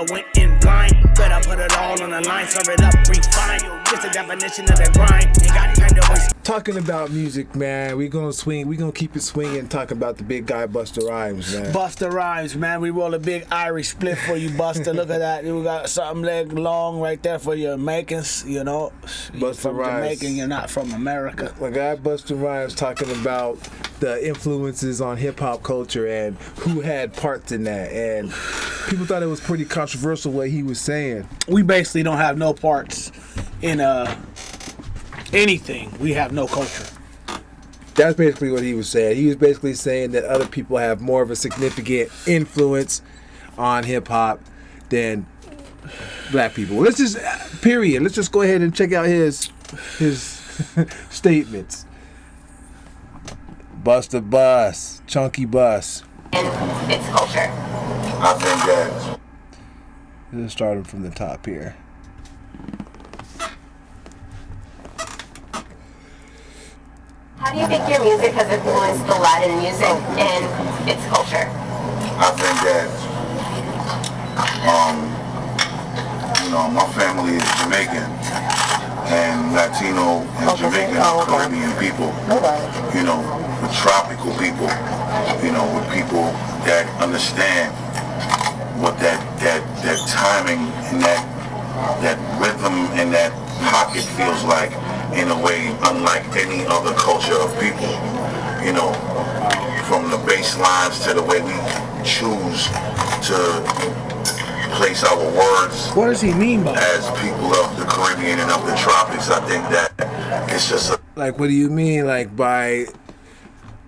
I went in blind. Better put it all on the line, serve it up, refine. Just the definition of the grind. Ain't got kind of waste. Talking about music, man, we gonna keep it swinging, talking about the big guy Busta Rhymes, man. Busta Rhymes, man, we roll a big Irish split for you, Busta. Look at that, we got something leg long right there for your Jamaicans, you know. You're from Rhymes. Jamaican, you're not from America. My guy Busta Rhymes talking about the influences on hip-hop culture and who had parts in that, and people thought it was pretty controversial what he was saying. We basically don't have no parts in anything. We have no culture. That's basically what he was saying. He was basically saying that other people have more of a significant influence on hip-hop than black people. Let's just go ahead and check out his statements. Busta Bus, Chunky Bus. And its culture. I think that. Let's start from the top here. How do you think your music has influenced the Latin music and its culture? I think that, my family is Jamaican and Latino and Jamaican Caribbean people. With tropical people. With people that understand what that timing and that rhythm and that pocket feels like in a way unlike any other culture of people. From the bass lines to the way we choose to place our words. What does he mean by that? As people of the Caribbean and of the tropics, I think that it's just like, what do you mean? Like, by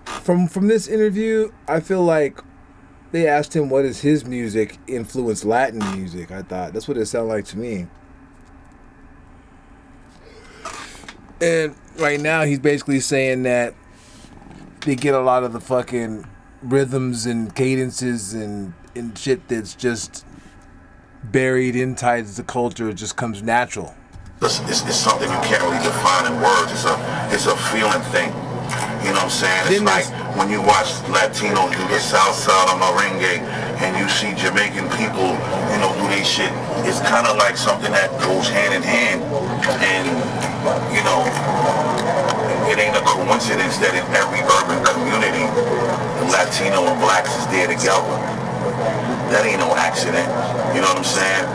from this interview, I feel like they asked him what is his music influenced Latin music. I thought that's what it sounded like to me. And right now he's basically saying that they get a lot of the fucking rhythms and cadences and shit that's just buried inside the culture. It just comes natural. It's something you can't really define in words. It's a feeling thing. You know what I'm saying? It's like when you watch Latinos do the Salsa or merengue and you see Jamaican people, do their shit. It's kind of like something that goes hand in hand. And, it ain't a coincidence that in every urban community, Latino and blacks is there together. That ain't no accident. You know what I'm saying?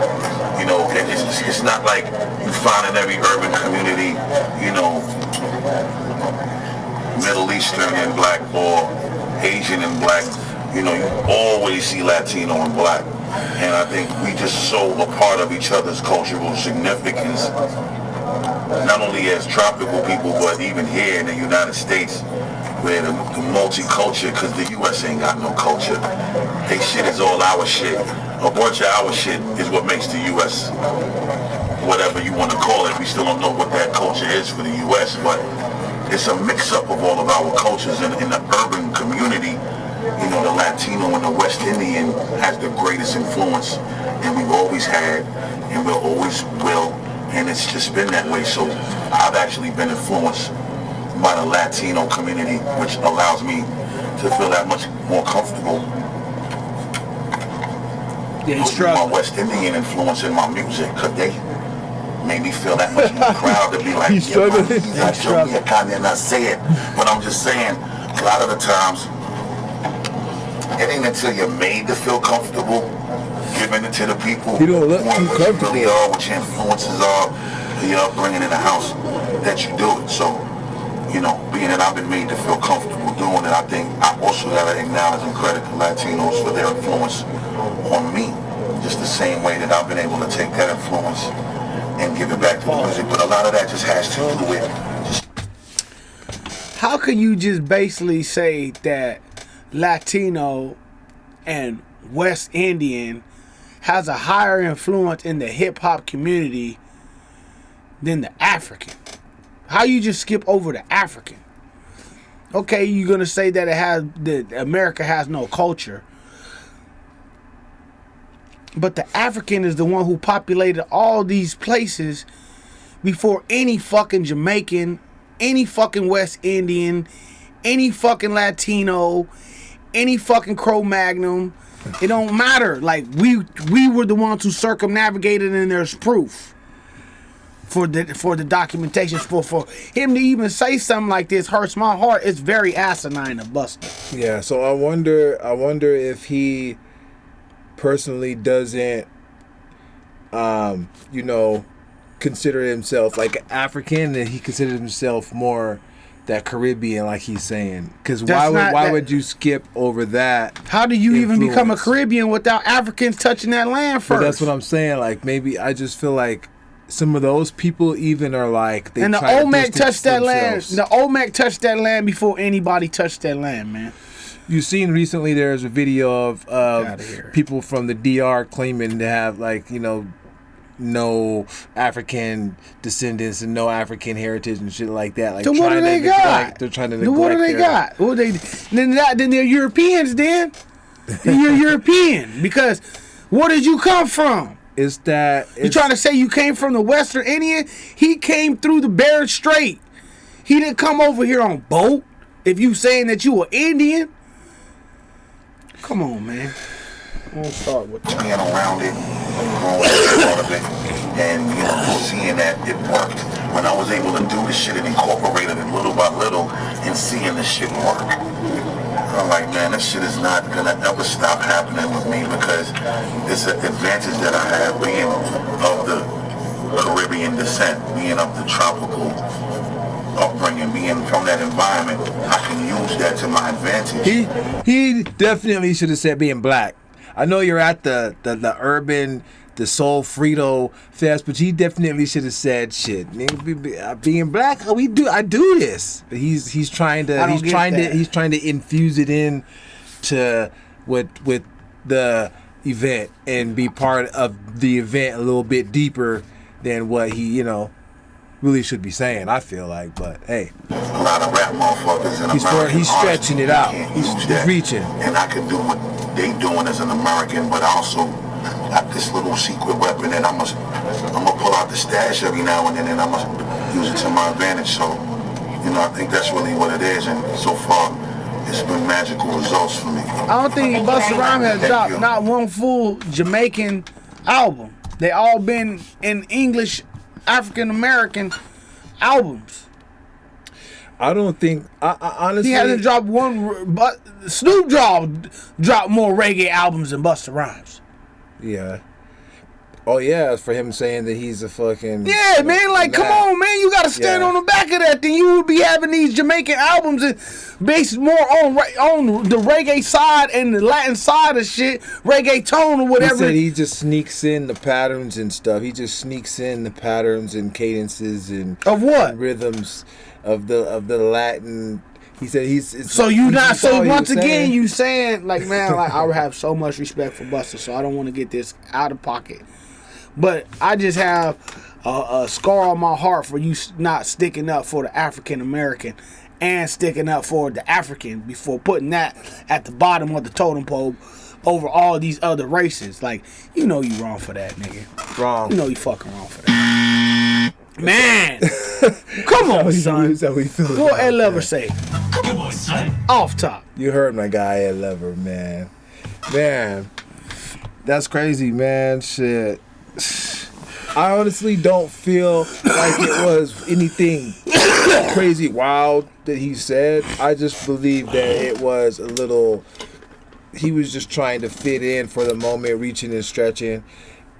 It's not like you find in every urban community, Middle Eastern and black or Asian and black. You always see Latino and black. And I think we just so a part of each other's cultural significance, not only as tropical people, but even here in the United States, where the multicultural, because the U.S. ain't got no culture. They shit is all our shit. A bunch of our shit is what makes the U.S. whatever you want to call it. We still don't know what that culture is for the U.S., but it's a mix-up of all of our cultures in the urban community. The Latino and the West Indian has the greatest influence, and we've always had, and we'll always will, and it's just been that way. So I've actually been influenced by the Latino community, which allows me to feel that much more comfortable. My West Indian influence in my music, because they made me feel that much more proud to be like, he's struggling. He's not showing me a Kanye and I say it. But I'm just saying, a lot of the times, it ain't until you're made to feel comfortable giving it to the people you don't look too comfortable. Really are, what your influences are, your upbringing in the house, that you do it. So, being that I've been made to feel comfortable doing it, I think I also gotta acknowledge and credit the Latinos for their influence on me, just the same way that I've been able to take that influence and give it back to the music. But a lot of that just has to do with how can you just basically say that Latino and West Indian has a higher influence in the hip-hop community than the African? How you just skip over the African? Okay, you're gonna say that that America has no culture, but the African is the one who populated all these places before any fucking Jamaican, any fucking West Indian, any fucking Latino, any fucking Cro-Magnon. It don't matter. Like we were the ones who circumnavigated, and there's proof for the documentation. For him to even say something like this hurts my heart. It's very asinine of Busta. Yeah. So I wonder if he personally doesn't, consider himself like African, and he considers himself more that Caribbean, like he's saying. Because why would you skip over that? How do you even become a Caribbean without Africans touching that land first? But that's what I'm saying. Like, maybe I just feel like some of those people even are like, and the Olmec touched that land. The Olmec touched that land before anybody touched that land, man. You've seen recently there's a video of people from the DR claiming to have, like, no African descendants and no African heritage and shit like that. Like, so what do they got? They're trying to neglect. What do they got? Well, then they're Europeans. Then you're European, because where did you come from? You trying to say you came from the Western Indian? He came through the Bering Strait. He didn't come over here on boat. If you saying that you were Indian, come on, man. We'll start with being around it, part of it, and seeing that it worked. When I was able to do the shit and incorporated it little by little, and seeing the shit work, I'm like, man, this shit is not gonna ever stop happening with me, because it's an advantage that I have being of the Caribbean descent, being of the tropical upbringing, being from that environment. I can use that to my advantage. He definitely should have said being black. I know you're at the urban, the Soul Frito Fest, but he definitely should have said shit. Being black, I do this. But he's trying to infuse it in to with the event and be part of the event a little bit deeper than what he really should be saying, I feel like. But hey, a lot of rap motherfuckers in he's stretching it out. He's reaching. And I can do what they doing as an American, but also got this little secret weapon, and I'm gonna pull out the stash every now and then, and I'm gonna use it to my advantage. So, I think that's really what it is, and so far, it's been magical results for me. I don't think Busta Rhymes has dropped not one full Jamaican album. They all been in English, African American albums. I don't think. I honestly, he hasn't dropped one. But Snoop dropped more reggae albums than Busta Rhymes. Yeah. Oh yeah, for him saying that he's a fucking. Yeah, man. Like, come on, man. You got to stand on the back of that. Then you would be having these Jamaican albums based more on the reggae side and the Latin side of shit, reggaeton or whatever. He said he just sneaks in the patterns and stuff. He just sneaks in the patterns and cadences and of what and rhythms of the Latin. He said he's. So you not. So once again, you saying like, man, like I would have so much respect for Busta, so I don't want to get this out of pocket. But I just have a scar on my heart for you not sticking up for the African American and sticking up for the African before putting that at the bottom of the totem pole over all these other races. Like, you wrong for that, nigga. Wrong. You fucking wrong for that. Man, come on, son. That's how we feel. What Ed Lever say? Come on, son. Off top. You heard my guy Ed Lever, man. Man, that's crazy, man. Shit. I honestly don't feel like it was anything crazy wild that he said. I just believe that it was a little. He was just trying to fit in for the moment, reaching and stretching,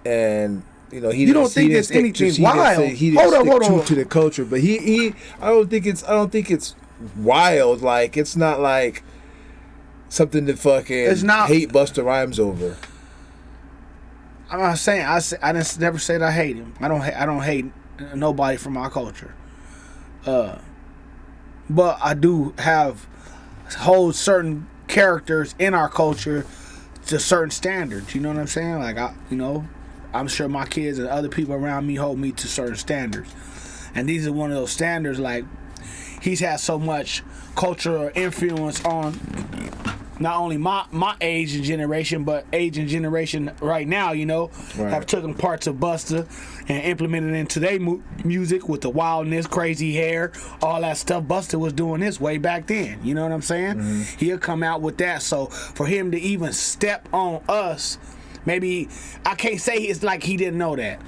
and he. You don't think there's anything wild? Hold on. To the culture, but he. I don't think it's wild. Like, it's not like something to fucking hate Busta Rhymes over. I'm not saying I didn't never said I hate him. I don't hate nobody from my culture. But I do hold certain characters in our culture to certain standards. You know what I'm saying? Like I'm sure my kids and other people around me hold me to certain standards. And these are one of those standards. Like, he's had so much cultural influence on not only my age and generation, but age and generation right now, you know, have taken parts of Busta and implemented into their music with the wildness, crazy hair, all that stuff. Busta was doing this way back then. You know what I'm saying? He'll come out with that. So for him to even step on us, maybe I can't say it's like he didn't know that.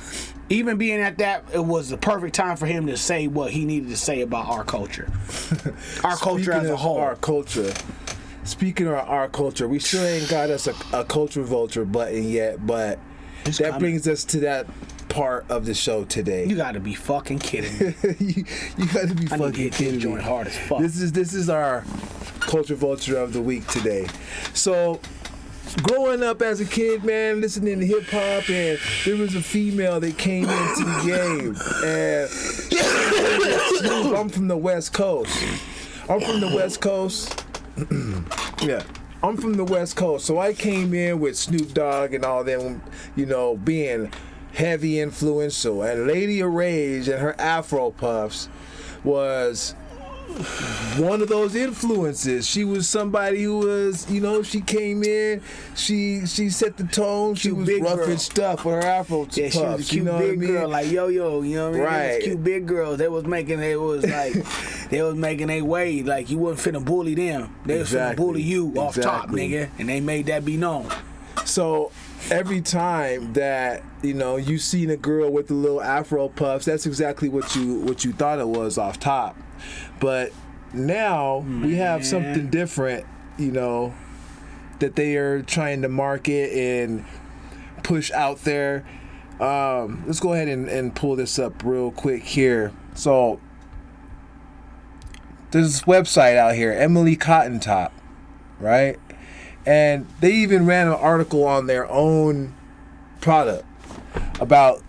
Even being at that, it was the perfect time for him to say what he needed to say about our culture. Our culture as a whole. Our culture. Speaking of our culture, we still ain't got us a Culture Vulture button yet, but that brings us to that part of the show today. You gotta be fucking kidding me. you gotta be fucking kidding me. Hard as fuck. This is our Culture Vulture of the week today. So, growing up as a kid, man, listening to hip hop, and there was a female that came into the game, and I'm from the West Coast. Yeah, I'm from the West Coast, so I came in with Snoop Dogg and all them, you know, being heavy influential, and Lady of Rage and her Afropuffs was one of those influences. She was somebody who was, you know, she came in, she set the tone. She was rough and stuff with her Afro. Yeah, she was a cute big girl, like yo, you know what I mean? Right. Cute big girls. They was making their way. Like you wasn't finna bully them. They was finna bully you off top, nigga. And they made that be known. So every time that, you know, you seen a girl with the little Afro puffs, that's exactly what you thought it was off top. But now we have something different, you know, that they are trying to market and push out there. Let's go ahead and pull this up real quick here. So there's this website out here, Emily Cottontop, right? And they even ran an article on their own product about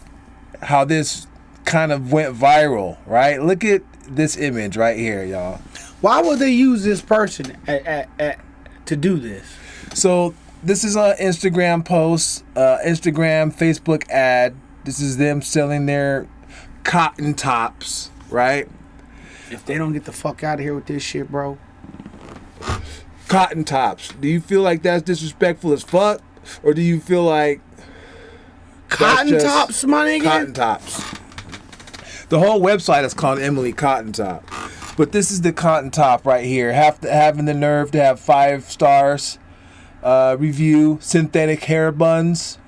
how this kind of went viral, right? Look at this image right here, y'all. Why would they use this person to do this? So this is an Instagram post, Instagram, Facebook ad. This is them selling their cotton tops, right? If they don't get the fuck out of here with this shit, bro. Cotton tops. Do you feel like that's disrespectful as fuck? Or do you feel like cotton tops, my nigga? Cotton tops. The whole website is called Emily Cottontop. But this is the cotton top right here. Having the nerve to have 5 stars. Review, synthetic hair buns.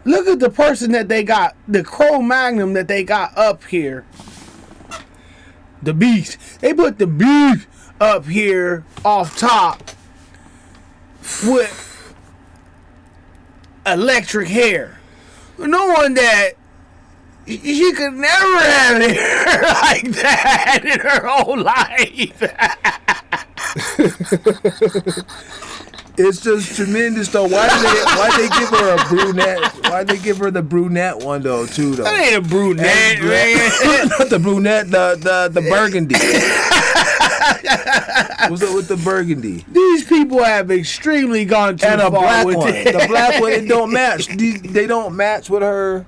Look at the person that they got, the Cro-Magnon that they got up here. The beast. They put the beast up here off top with electric hair. Knowing that she could never have hair like that in her whole life. It's just tremendous though. Why they give her a brunette? Why they give her the brunette one though too though? That ain't a brunette, man. Not the brunette, the burgundy. What's up with the burgundy? These people have extremely gone too and far a black with one. it. The black one, it don't match. They don't match with her.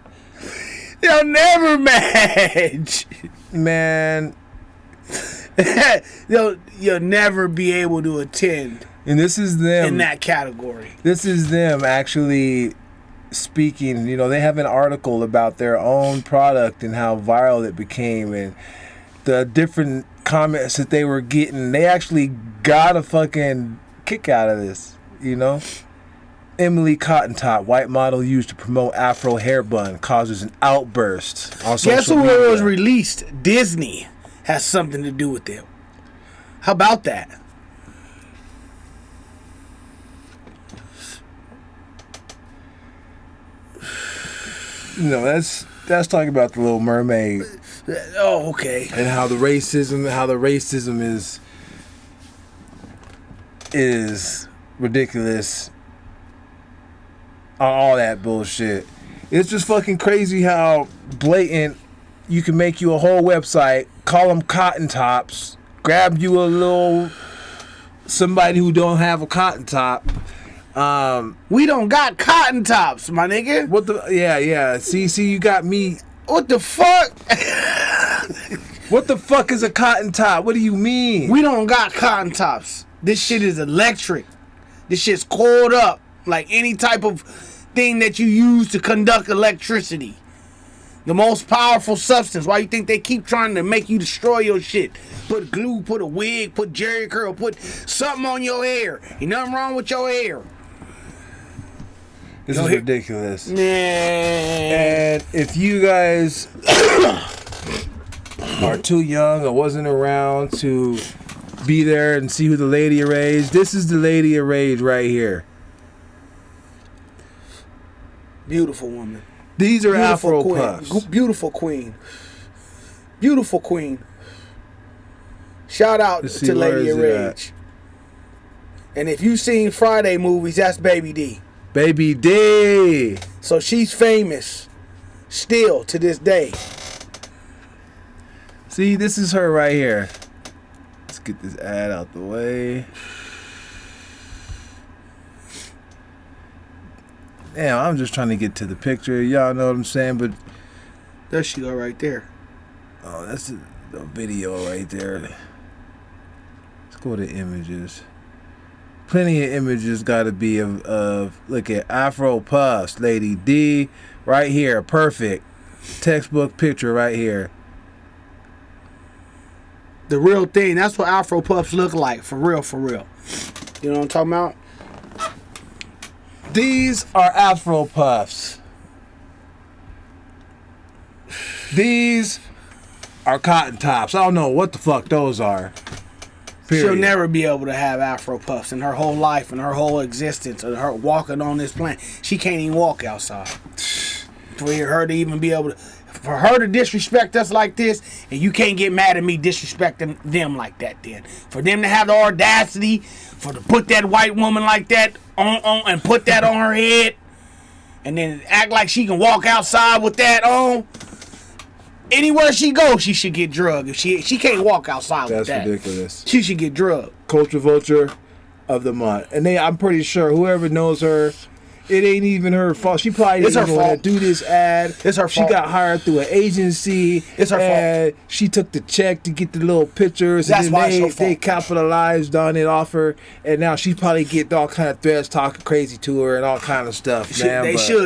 They'll never match. Man. You'll never be able to attend. And this is them in that category. This is them actually speaking. You know, they have an article about their own product and how viral it became and the different comments that they were getting. They actually got a fucking kick out of this, you know? Emily Cottontop, white model used to promote Afro hair bun, causes an outburst on social Guess who media. it was released? Disney has something to do with it. How about that? You know, that's talking about the Little Mermaid. Oh, okay. And how the racism is ridiculous. All that bullshit. It's just fucking crazy how blatant you can make you a whole website, call them cotton tops, grab you a little somebody who don't have a cotton top. We don't got cotton tops, my nigga. What the? Yeah. See, you got me. What the fuck? What the fuck is a cotton top? What do you mean? We don't got cotton tops. This shit is electric. This shit's coiled up like any type of thing that you use to conduct electricity. The most powerful substance. Why you think they keep trying to make you destroy your shit? Put glue, put a wig, put Jerry curl, put something on your hair. Ain't nothing wrong with your hair. This is ridiculous. Man. And if you guys are too young or wasn't around to be there and see who the lady of rage, this is the lady of rage right here. Beautiful woman. These are Afropuffs. Beautiful queen. Beautiful queen. Shout out to Lady of Rage. And if you've seen Friday movies, that's Baby D. Baby D. So she's famous still to this day. See, this is her right here. Let's get this ad out the way. Damn, I'm just trying to get to the picture. Y'all know what I'm saying, but There she go right there. oh, that's the video right there. Let's go to images. Plenty of images got to be of look at Afropuffs, Lady D, right here, perfect textbook picture right here. The real thing. That's what Afropuffs look like. For real, for real. You know what I'm talking about? These are Afropuffs. These are Cottontops. I don't know what the fuck those are. Period. She'll never be able to have Afropuffs in her whole life and her whole existence and her walking on this planet. She can't even walk outside. For her to even be able to, for her to disrespect us like this, and you can't get mad at me disrespecting them like that then. For them to have the audacity, for to put that white woman like that on and put that on her head, and then act like she can walk outside with that on. Anywhere she goes, she should get drugged. If she can't walk outside with that. That's ridiculous. She should get drugged. Culture Vulture of the month. And I'm pretty sure whoever knows her, it ain't even her fault. She probably didn't even want to do this ad. It's her fault. She got hired through an agency. It's her fault. She took the check to get the little pictures. That's and why it's her then fault. they capitalized on it off her. And now she probably get all kind of threats talking crazy to her and all kind of stuff, man.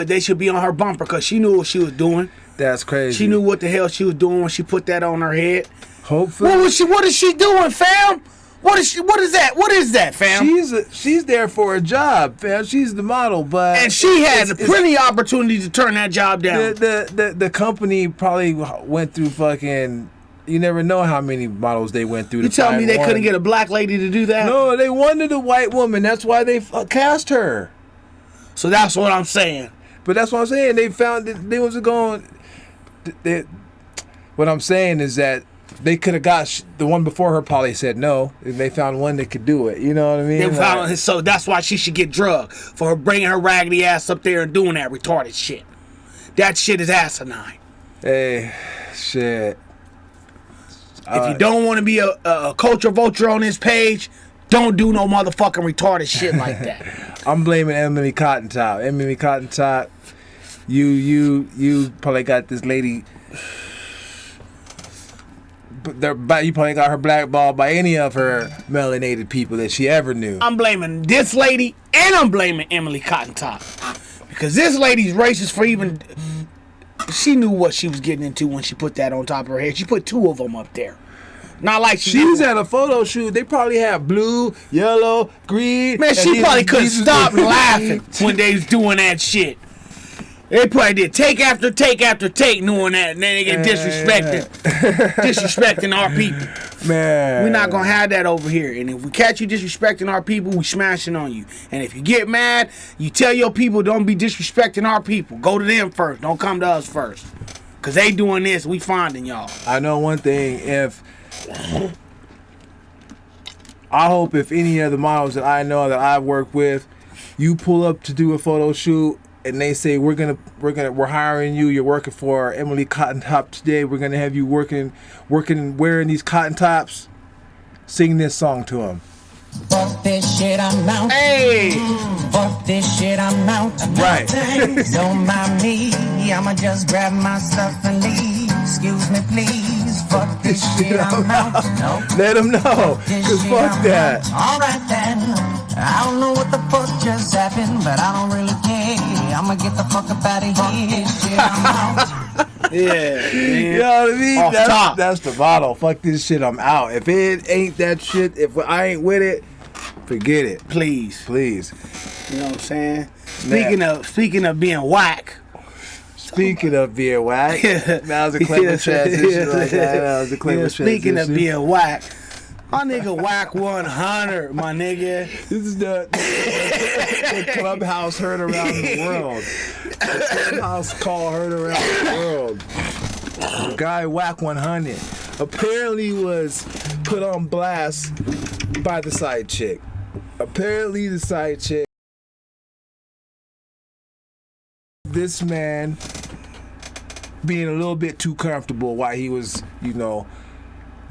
They should be on her bumper because she knew what she was doing. That's crazy. She knew what the hell she was doing when she put that on her head. Hopefully. What is she doing, fam? What is that, fam? She's there for a job, fam. She's the model, but And she had plenty of opportunity to turn that job down. The company probably went through fucking. You never know how many models they went through. You tell me they couldn't get a black lady to do that? No, they wanted a white woman. That's why they cast her. So that's what I'm saying. But that's what I'm saying. They found that they was going. What I'm saying is that they could have got the one before her. Probably said no, and they found one that could do it. You know what I mean? So that's why she should get drugged for her bringing her raggedy ass up there and doing that retarded shit. That shit is asinine. Hey, shit. If you don't want to be a culture vulture on this page, don't do no motherfucking retarded shit like that. I'm blaming Emily Cottontop. Emily Cottontop, you probably got this lady. You probably got her blackballed by any of her melanated people that she ever knew. I'm blaming this lady and I'm blaming Emily Cottontop because this lady's racist for even. She knew what she was getting into when she put that on top of her head. She put two of them up there. Not like she was at a photo shoot. They probably had blue, yellow, green. Man, she probably couldn't stop laughing when they was doing that shit. They probably did take after take after take knowing that, and then they get disrespecting our people. Man, we're not gonna have that over here. And if we catch you disrespecting our people, we smashing on you. And if you get mad, you tell your people don't be disrespecting our people. Go to them first. Don't come to us first. Cause they doing this, we finding y'all. I know one thing. I hope if any of the models that I know that I've worked with, you pull up to do a photo shoot and they say we're hiring you. You're working for Emily Cottontop today. We're gonna have you working wearing these cotton tops. Sing this song to them. Fuck this shit, I'm out. Hey! Fuck this shit, I'm out. Right. Don't mind me. I'ma just grab my stuff and leave. Excuse me, please. Fuck this shit, I'm out. No. Let him know. Cause fuck that. Alright then. I don't know what the fuck just happened, but I don't really care. I'ma get the fuck up out of here. Shit, I'm out. Yeah, You know what I mean? Off top. That's the motto. Fuck this shit, I'm out. If it ain't that shit, if I ain't with it, forget it. please. Please. You know what I'm saying? Speaking of being whack. Speaking of being whack, that was a clever transition right there. That was a clever transition. Speaking of being whack, my nigga Wack100, my nigga. This is the Clubhouse heard around the world. The Clubhouse call heard around the world. The guy Wack100 apparently was put on blast by the side chick. Apparently the side chick. This man being a little bit too comfortable while he was,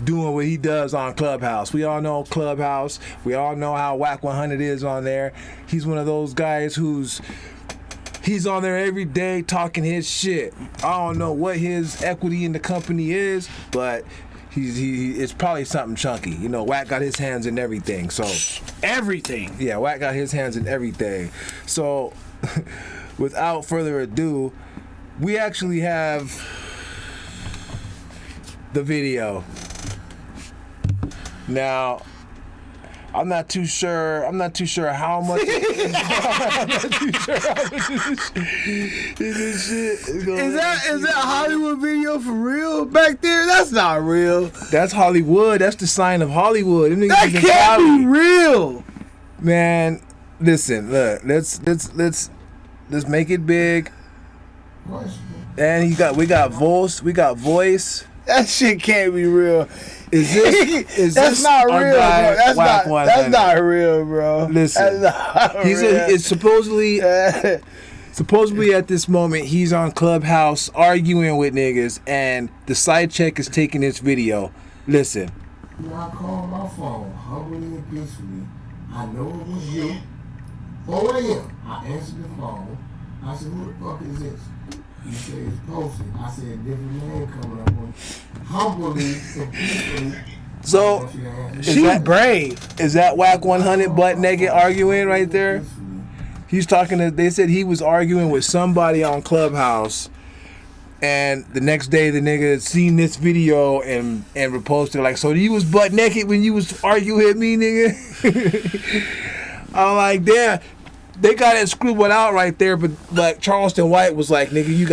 doing what he does on Clubhouse. We all know Clubhouse. We all know how Wack100 is on there. He's one of those guys he's on there every day talking his shit. I don't know what his equity in the company is, but it's probably something chunky. Wack got his hands in everything. So Everything. yeah, Wack got his hands in everything. So without further ado, we actually have the video. Now, I'm not too sure how much. I'm not too sure how much this shit is going. Is that Hollywood video for real back there? That's not real. That's Hollywood. That's the sign of Hollywood. Them niggas That is in can't Cali. be real. Man, listen, look, let's make it big. And we got voice. That shit can't be real. Is That's this not our real, guy, bro. That's Wack100? not real, bro. Listen, That's not real. it's supposedly at this moment he's on Clubhouse arguing with niggas, and the side check is taking this video. Listen. I called my phone, humbly and peacefully. I know it was you. 4 a.m. I answered the phone. I said, who the fuck is this? You said it's posted. I said, different man coming up on humbly and peacefully. So, She's brave. Is that Wack100 butt naked arguing right there? He's they said he was arguing with somebody on Clubhouse, and the next day the nigga seen this video and reposted like, so you was butt naked when you was arguing with me, nigga? I'm like, damn. They got it scribbled out right there, but like Charleston White was like, nigga, you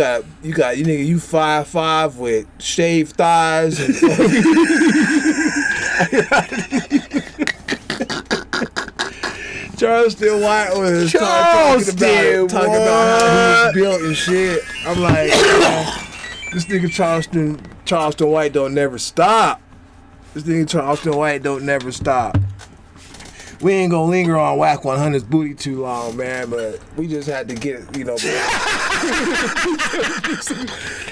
5'5" with shaved thighs and Charleston White was talking about how he was built and shit. I'm like, man, this nigga Charleston White don't never stop. We ain't gonna linger on Wack100's booty too long, man, but we just had to get it,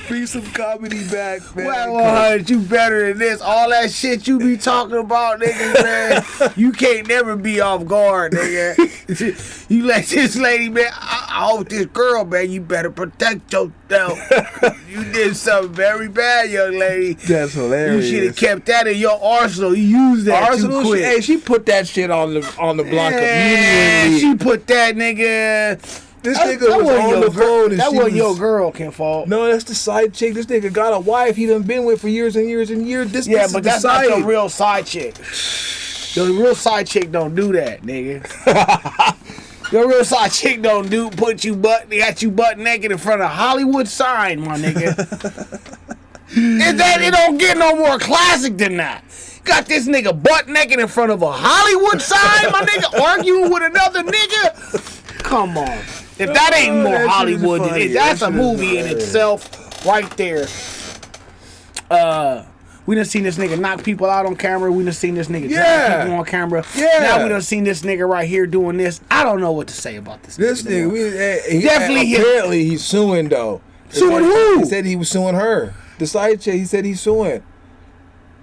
bring some comedy back, man. Wack100, you better than this. All that shit you be talking about, nigga, man. You can't never be off guard, nigga. You let this lady, man, I hope this girl, man, you better protect yourself. You did something very bad, young lady. That's hilarious. You should have kept that in your arsenal. You used that too quick. Hey, she put that shit on the block Yeah, immediately. she put that nigga. This nigga was on the phone and that she wasn't was, your girl, can fault. No, that's the side chick. This nigga got a wife he done been with for years and years and years. This Yeah, is but the that's side. not the real side chick. The real side chick don't do that, nigga. Your real side chick don't got you butt naked in front of a Hollywood sign, my nigga. It don't get no more classic than that. Got this nigga butt naked in front of a Hollywood sign, my nigga, arguing with another nigga. Come on. If that ain't more that shit is Hollywood than funny. it, that's That a shit is movie in hilarious. itself right there. We done seen this nigga knock people out on camera. We done seen this nigga drag people on camera. Yeah. Now we done seen this nigga right here doing this. I don't know what to say about this. This nigga, Definitely apparently he's suing though. Suing who? He said he was suing her. The side chick, he said he's suing.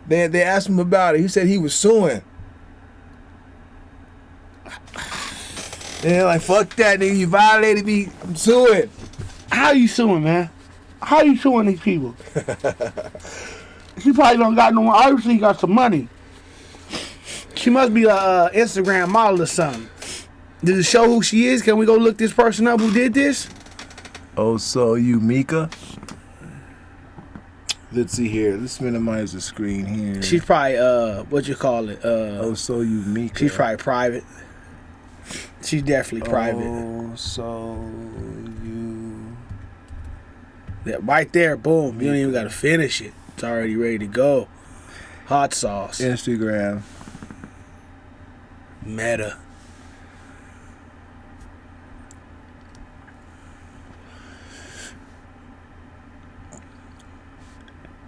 They asked him about it. He said he was suing. And they're like, fuck that nigga, you violated me. I'm suing. How you suing, man? How you suing these people? She probably don't got no one. Obviously, got some money. She must be a Instagram model or something. Does it show who she is? Can we go look this person up who did this? Oh, so you Mika? Let's see here. Let's minimize the screen here. She's probably what you call it? Oh, so you Mika. She's probably private. She's definitely private. Oh, so you. Yeah, right there, boom. You don't even gotta finish it. It's already ready to go. Hot sauce. Instagram. Meta.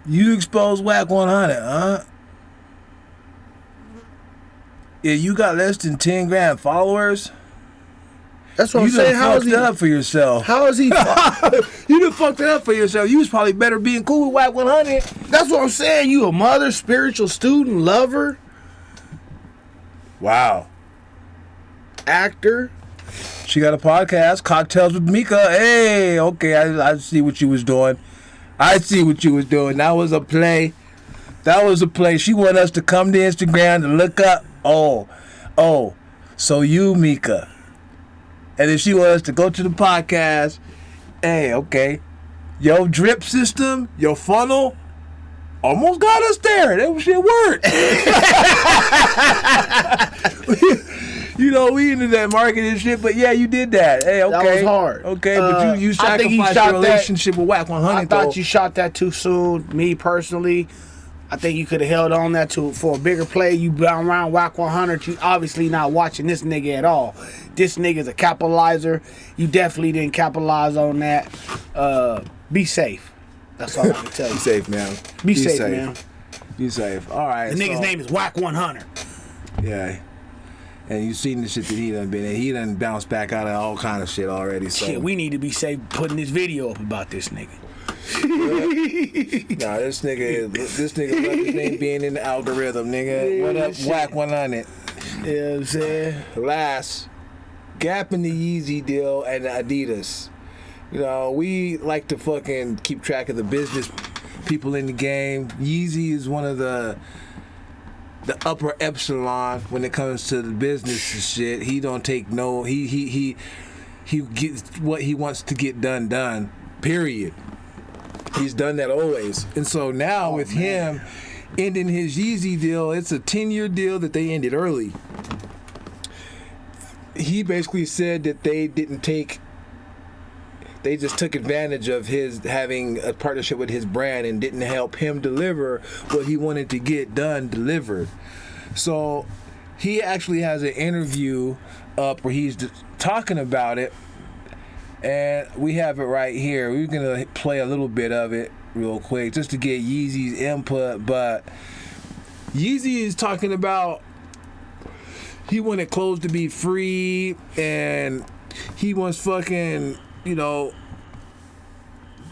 You exposed Wack100, huh? Yeah, you got less than 10 grand followers. That's what I'm You saying. done How is fucked he? it up for yourself. How is he? You done fucked it up for yourself. You was probably better being cool with Wack100. That's what I'm saying. You a mother, spiritual student, lover, Wow. actor. She got a podcast, Cocktails with Mika. Hey, okay, I see what you was doing. I see what you was doing. That was a play. That was a play. She wanted us to come to Instagram to look up. Oh, so you, Mika. And then she wanted us to go to the podcast. Hey, okay. Your drip system, your funnel, almost got us there. That shit worked. You know, we into that marketing shit, but yeah, you did that. Hey, okay. That was hard. Okay, but you I think he sacrificed shot your relationship with Wack100, I though. thought you shot that too soon. Me personally, I think you could have held on that for a bigger play. You bound around Wack100. You obviously not watching this nigga at all. This nigga's a capitalizer. You definitely didn't capitalize on that. Be safe. That's all I can tell you. Be safe, man. Be safe, man. Be safe. All right. The nigga's name is Wack100. Yeah. And you seen the shit that he done been in. He done bounced back out of all kind of shit already. So Shit, we need to be safe putting this video up about this nigga. Nah, this nigga left his name being in the algorithm, nigga. What up, Wack100? You know what I'm saying? Last, Gap and the Yeezy deal and the Adidas. You know, we like to fucking keep track of the business people in the game. Yeezy is one of the upper epsilon when it comes to the business and shit. He don't take no. He gets what he wants to get done. Period. He's done that always. And so now with him ending his Yeezy deal, it's a 10-year deal that they ended early. He basically said that they just took advantage of his having a partnership with his brand and didn't help him deliver what he wanted to get done delivered. So he actually has an interview up where he's talking about it, and we have it right here. We're gonna play a little bit of it real quick just to get Yeezy's input. But Yeezy is talking about he wanted clothes to be free and he wants fucking, you know,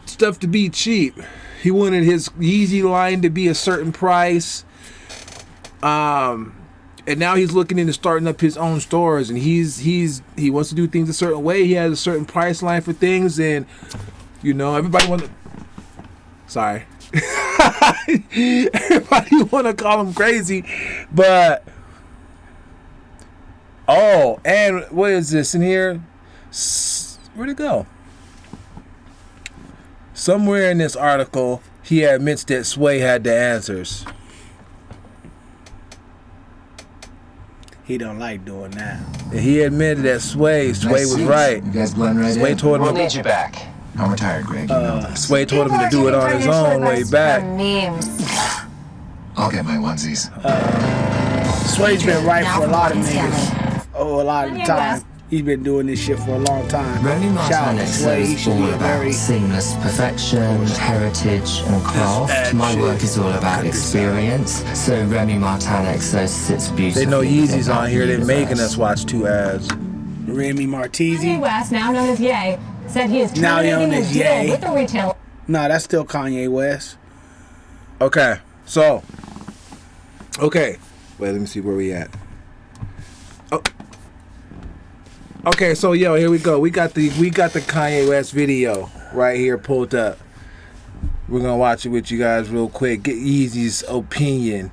stuff to be cheap. He wanted his Yeezy line to be a certain price. And now he's looking into starting up his own stores, and he wants to do things a certain way. He has a certain price line for things, and you know, everybody want to. Sorry, everybody want to call him crazy, but and what is this in here? Where'd it go? Somewhere in this article, he admits that Sway had the answers. He don't like doing that. And he admitted that Sway was right. You guys blend right Sway in. told him. We'll need you back. I'm retired, Greg. You know this. Sway told him to do it on his own way back. I'll get my onesies. Sway's been right for a lot of niggas. A lot of the time. He's been doing this shit for a long time. Remy Shout out to Martinez Sway. He is should all be a about very seamless perfection, heritage and craft. My work is all about experience. So Remy Martinez sits beautifully. They know Yeezy's on here. They're universe. making us watch two ads. Remy Martinez. Kanye West, now known as Ye, said he is Now known terminating as the deal Ye. with the retailer. No, that's still Kanye West. Okay, so. Okay, wait. Let me see where we at. Oh. Okay, so yo, here we go. We got the Kanye West video right here pulled up. We're gonna watch it with you guys real quick. Get Yeezy's opinion.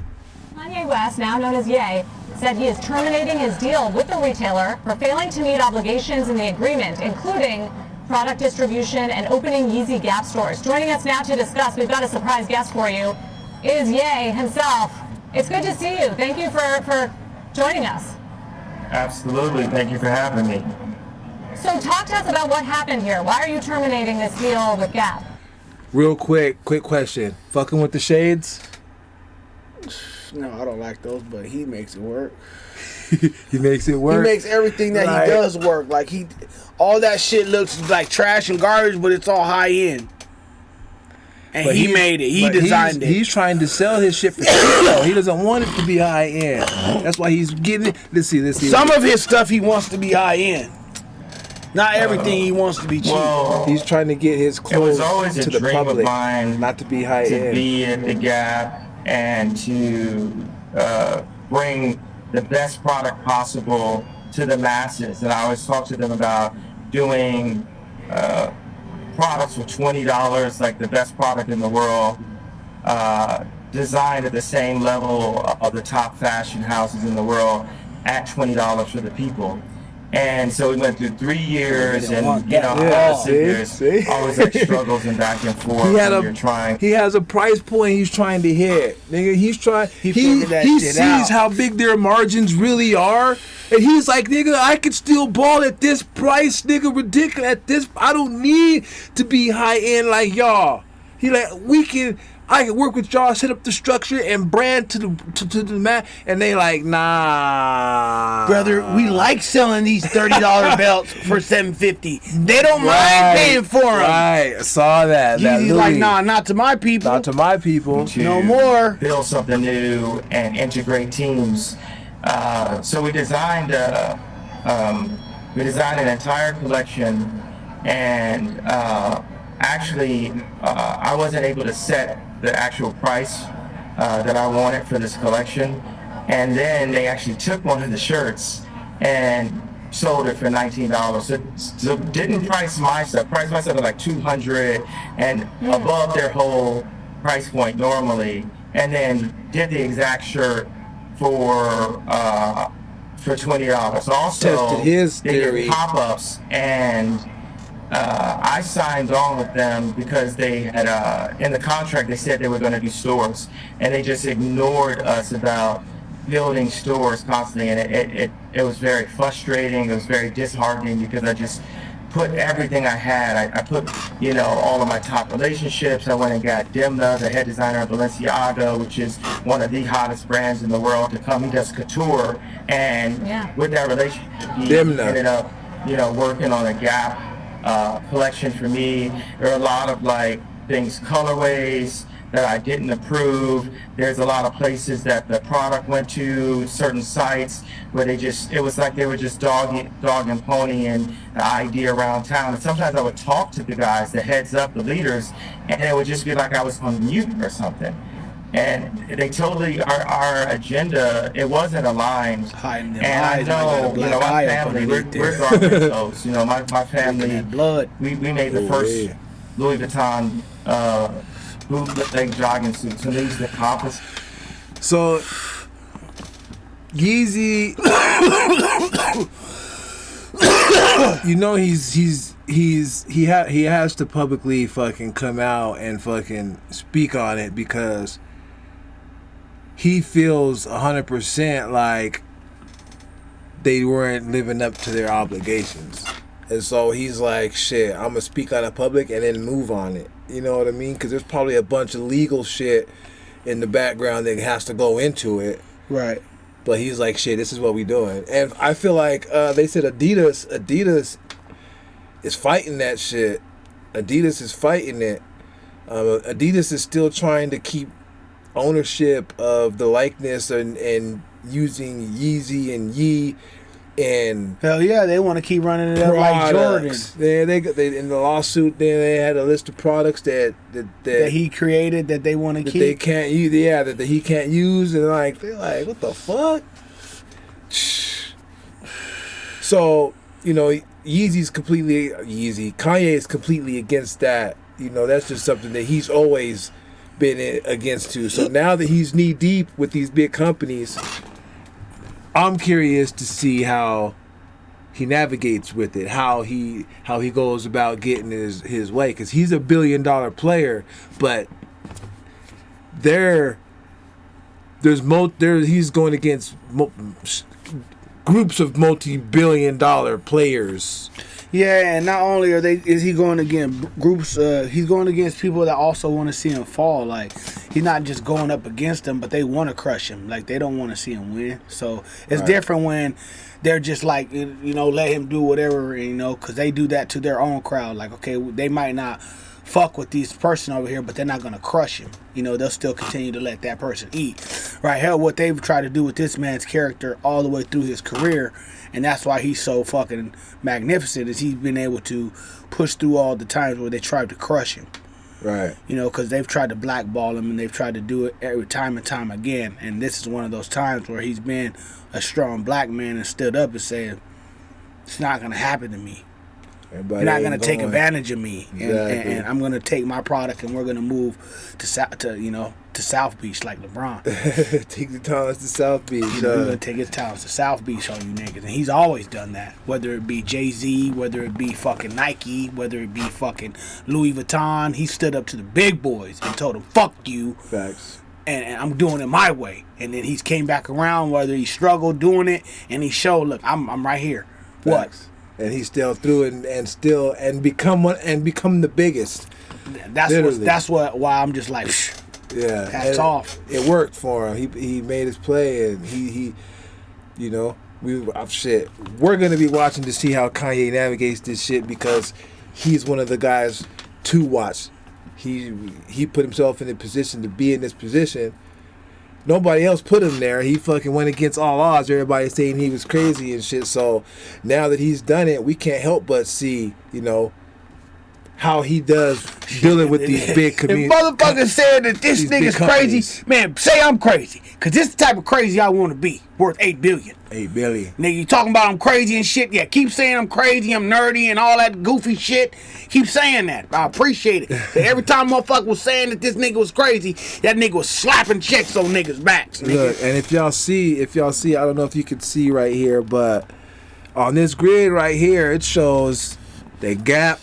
Kanye West, now known as Ye, said he is terminating his deal with the retailer for failing to meet obligations in the agreement, including product distribution and opening Yeezy Gap stores. Joining us now to discuss, we've got a surprise guest for you, is Ye himself. It's good to see you. Thank you for joining us. Absolutely. Thank you for having me. So talk to us about what happened here. Why are you terminating this deal with Gap? Real quick question. Fucking with the shades? No, I don't like those, but he makes it work. He makes it work. He makes everything that he does work. Like all that shit looks like trash and garbage, but it's all high end. And he made it. He designed it. He's trying to sell his shit for cheap. He doesn't want it to be high end. That's why he's getting it. Let's see. Some of his stuff he wants to be high end. Not everything he wants to be cheap. Well, he's trying to get his clothes to the public, of mine not to be high end. To be at the Gap and to bring the best product possible to the masses. And I always talk to them about doing products for $20, like the best product in the world, designed at the same level of the top fashion houses in the world at $20 for the people. And so we went through 3 years, and there's always like struggles and back and forth. He has a price point he's trying to hit. Nigga, he's trying. He sees how big their margins really are, and he's like, nigga, I could still ball at this price, nigga, ridiculous at this. I don't need to be high end like y'all. He like, I can work with y'all, set up the structure and brand to the man, and they like, nah, brother, we like selling these $30 belts for $750. They don't mind paying for them. Right, I saw that. He's like, nah, not to my people. Not to my people. No more. Build something new and integrate teams. So we designed an entire collection, and actually, I wasn't able to set the actual price that I wanted for this collection, and then they actually took one of the shirts and sold it for $19. So didn't price my stuff. Price my stuff at like $200 and above their whole price point normally, and then did the exact shirt for $20. Also, tested his theory. They did pop-ups, and I signed on with them because they had, in the contract, they said they were going to do stores, and they just ignored us about building stores constantly, and it was very frustrating. It was very disheartening because I just put everything I had. I put, all of my top relationships. I went and got Dimna, the head designer of Balenciaga, which is one of the hottest brands in the world, to come. He does couture, and with that relationship, he ended up, working on a Gap collection for me. There are a lot of things, colorways that I didn't approve. There's a lot of places that the product went to, certain sites where it was like they were just dog and pony and the idea around town. And sometimes I would talk to the guys, the heads up, the leaders, and it would just be like I was on mute or something. And they totally, our agenda, it wasn't aligned. And I know, my family, we're garbage those. My family, we made the first Louis Vuitton bootleg jogging suits, and these the compass. So, Yeezy, he has to publicly fucking come out and fucking speak on it, because he feels 100% like they weren't living up to their obligations. And so he's like, shit, I'm going to speak on it public and then move on it. You know what I mean? Because there's probably a bunch of legal shit in the background that has to go into it. Right. But he's like, shit, this is what we doing. And I feel like they said Adidas is fighting that shit. Adidas is fighting it. Adidas is still trying to keep ownership of the likeness and using Yeezy and Yee, and hell yeah, they want to keep running it up like Jordan. They in the lawsuit, they had a list of products that he created that they want to keep. They can't use, that he can't use, and they're like, what the fuck? So Kanye is completely against that you know, that's just something that he's always been against too. So now that he's knee deep with these big companies, I'm curious to see how he navigates with it, how he goes about getting his way, because he's a $1 billion player, but he's going against groups of multi-billion-dollar players. Yeah, and not only is he going against groups, he's going against people that also want to see him fall. Like, he's not just going up against them, but they want to crush him. Like, they don't want to see him win. So it's different when they're just like, you know, let him do whatever, you know, because they do that to their own crowd. Like, okay, they might not fuck with this person over here, but they're not going to crush him. You know, they'll still continue to let that person eat. Right? Hell, what they've tried to do with this man's character all the way through his career, and that's why he's so fucking magnificent, is he's been able to push through all the times where they tried to crush him. Right. You know, because they've tried to blackball him, and they've tried to do it every time and time again. And this is one of those times where he's been a strong black man and stood up and said, it's not going to happen to me. You're not going to take advantage of me. Exactly. And I'm going to take my product, and we're going to move to South Beach like LeBron. Take the talents to South Beach. We're going to take his talents to South Beach on you niggas. And he's always done that. Whether it be Jay-Z, whether it be fucking Nike, whether it be fucking Louis Vuitton, he stood up to the big boys and told them, fuck you. Facts. And I'm doing it my way. And then he's came back around, whether he struggled doing it, and he showed, look, I'm right here. Facts. What? And he still threw it and become the biggest. That's why I'm just like, yeah, hats off. It worked for him. He made his play, and he you know, we're gonna be watching to see how Kanye navigates this shit, because he's one of the guys to watch. He put himself in a position to be in this position. Nobody else put him there. He fucking went against all odds. Everybody saying he was crazy and shit. So now that he's done it, we can't help but see, you know, how he does dealing with these big communities. If motherfuckers said that this nigga's crazy, man, say I'm crazy. Because this is the type of crazy I want to be. Worth $8 billion. $8 billion. Nigga, you talking about I'm crazy and shit? Yeah, keep saying I'm crazy, I'm nerdy and all that goofy shit. Keep saying that. I appreciate it. Every time motherfucker was saying that this nigga was crazy, that nigga was slapping checks on niggas' backs. Nigga. Look, and if y'all see, I don't know if you can see right here, but on this grid right here, it shows the Gap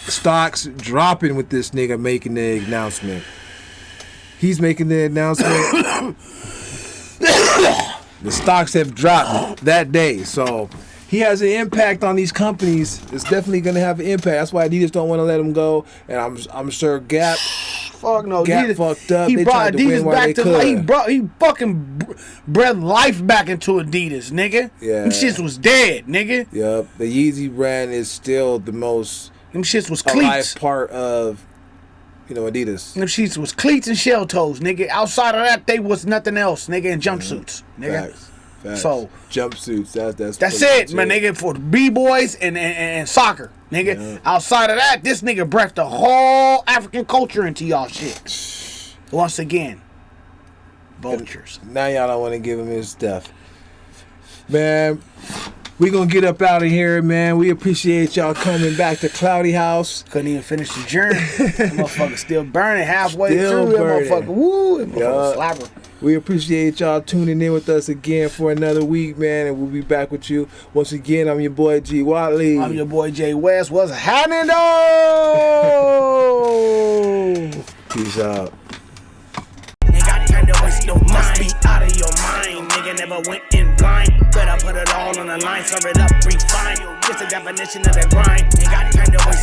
stocks dropping with this nigga making the announcement. He's making the announcement. The stocks have dropped that day, so he has an impact on these companies. It's definitely gonna have an impact. That's why Adidas don't want to let him go, and I'm sure Gap. Fuck no, Gap Adidas, fucked up. He they brought tried to win Adidas while back they to could. he fucking bred life back into Adidas, nigga. Yeah, them shits was dead, nigga. Yep, the Yeezy brand is still the most. Them shits was cleats. Part of, you know, Adidas. Them shits was cleats and shell toes, nigga. Outside of that, they was nothing else, nigga, and jumpsuits, nigga. Facts. So jumpsuits, that's it, man, nigga, for B-boys and soccer, nigga. Yeah. Outside of that, this nigga breathed the whole African culture into y'all shit. Once again, vultures. And now y'all don't want to give him his stuff. Man, we gonna get up out of here, man. We appreciate y'all coming back to Kloudy House. Couldn't even finish the journey. That motherfucker still burning halfway still through. Burning. That motherfucker, woo, that motherfucker slapper. We appreciate y'all tuning in with us again for another week, man, and we'll be back with you. Once again, I'm your boy G Whatley. I'm your boy Jay West. What's happening, though? Peace out. Must be out of your mind. Nigga never went in blind. Better put it all on the line. Serve it up, refine. Just the definition of the grind. Ain't got kind of